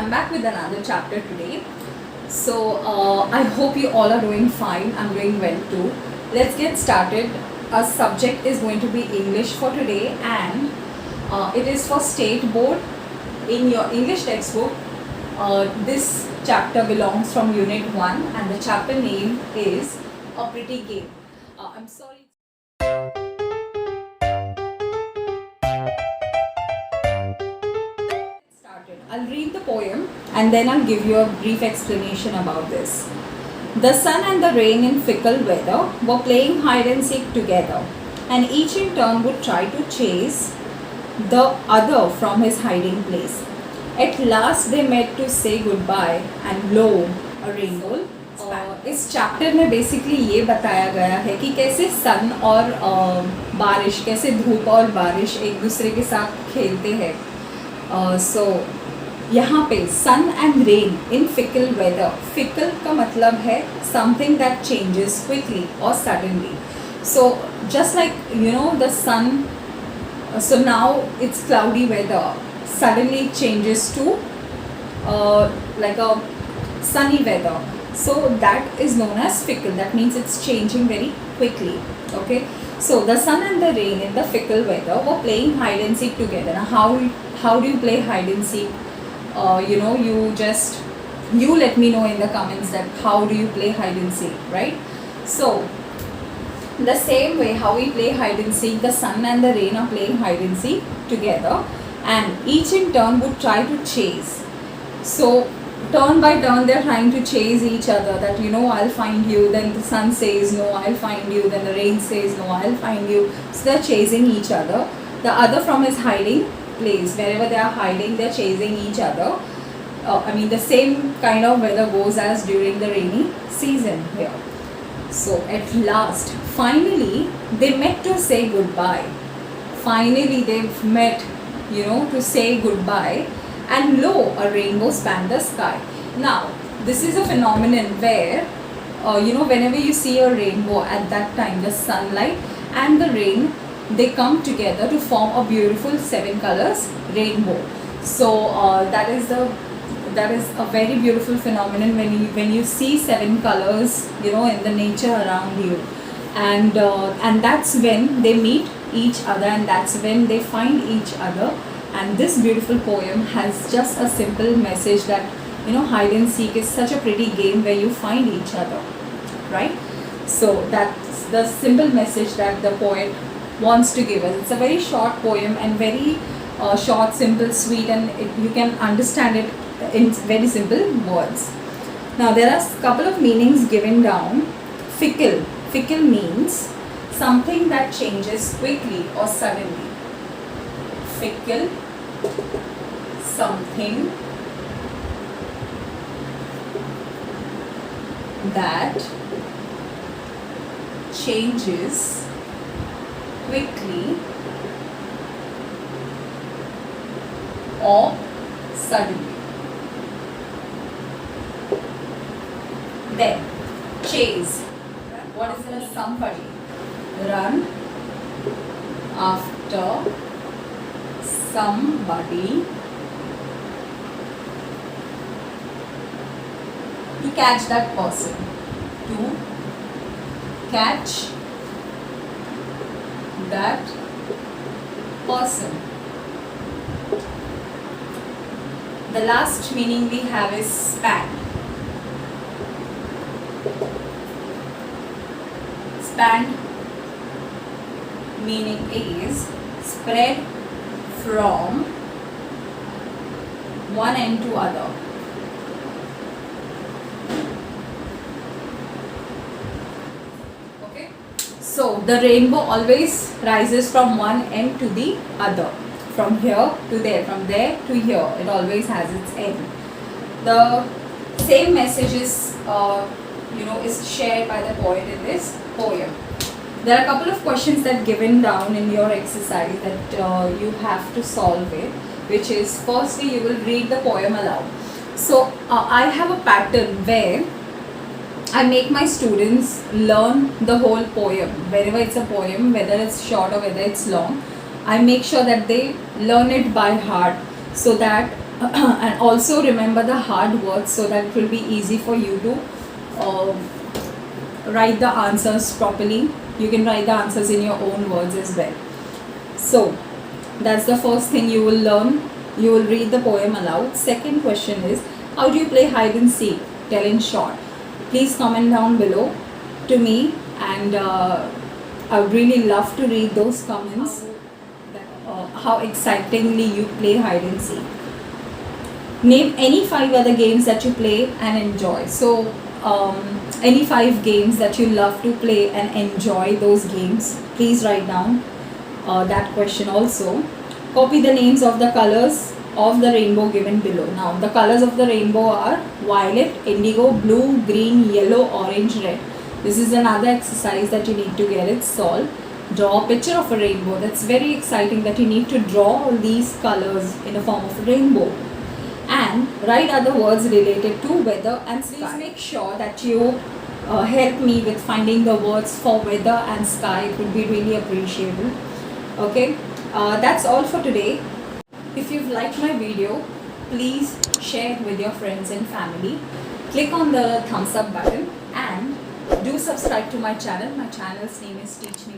I'm back with another chapter today. So I hope you all are doing fine. I'm doing well too. Let's get started. Our subject is going to be English for today, and it is for state board. In your English textbook, this chapter belongs from Unit 1, and the chapter name is A Pretty Game. I'm sorry. I'll read the poem and then I'll give you a brief explanation about this. The sun and the rain in fickle weather were playing hide and seek together, and each in turn would try to chase the other from his hiding place. At last they met to say goodbye, and lo, a rainbow. इस chapter में basically ये बताया गया है कि कैसे सन और बारिश, कैसे धूप और बारिश एक दूसरे के साथ खेलते हैं. सो यहाँ पे sun and rain in fickle weather. Fickle का मतलब है समथिंग दैट चेंजेस क्विकली और suddenly. So just like you know the sun, so now it's cloudy weather, suddenly it changes to like a sunny weather. So that is known as fickle. That means it's changing very quickly. Okay, so the sun and the rain in the fickle weather were playing hide and seek together. Now how do you play hide and seek? You let me know in the comments that how do you play hide and seek, right? So the same way how we play hide and seek, the sun and the rain are playing hide and seek together, and each in turn would try to chase. So turn by turn they're trying to chase each other, that I'll find you, then the sun says no, I'll find you, then the rain says no, I'll find you. So they're chasing each other. The other from his hiding place, wherever they are hiding, they're chasing each other. The same kind of weather goes as during the rainy season here. So at last, finally, they met to say goodbye. Finally, they've met, to say goodbye. And lo, a rainbow spanned the sky. Now, this is a phenomenon where, whenever you see a rainbow at that time, the sunlight and the rain, they come together to form a beautiful 7 colors rainbow. So that is a very beautiful phenomenon when you see 7 colors, in the nature around you, and that's when they meet each other, and that's when they find each other. And this beautiful poem has just a simple message that hide and seek is such a pretty game where you find each other, right? So that's the simple message that the poet wants to give us. It's a very short poem and very short, simple, sweet, and you can understand it in very simple words. Now there are a couple of meanings given down. Fickle means something that changes quickly or suddenly. Fickle, something that changes quickly or suddenly. Then, chase. What is in somebody? Run after somebody to catch that person. To catch that person. The last meaning we have is span. Span meaning is spread from one end to other. Okay, so the rainbow always rises from one end to the other, from here to there, from there to here. It always has its end. The same message is shared by the poet in this poem. There are a couple of questions that given down in your exercise that you have to solve it, which is, firstly you will read the poem aloud. So I have a pattern where I make my students learn the whole poem. Wherever it's a poem, whether it's short or whether it's long, I make sure that they learn it by heart, so that And also remember the hard words so that it will be easy for you to write the answers properly. You can write the answers in your own words as well. So that's the first thing you will learn. You will read the poem aloud. Second question is, how do you play hide and seek? Tell in short. Please comment down below to me, and I would really love to read those comments. How excitingly you play hide and seek. Name any 5 other games that you play and enjoy. So any 5 games that you love to play and enjoy those games, please write down that question also. Copy the names of the colors of the rainbow given below. Now the colors of the rainbow are violet, indigo, blue, green, yellow, orange, red. This is another exercise that you need to get it solved. Draw a picture of a rainbow. That's very exciting that you need to draw all these colors in the form of a rainbow. And write other words related to weather and sky. Please make sure that you help me with finding the words for weather and sky. It would be really appreciable. Okay, that's all for today. If you've liked my video, please share it with your friends and family. Click on the thumbs up button and do subscribe to my channel. My channel's name is Teachme.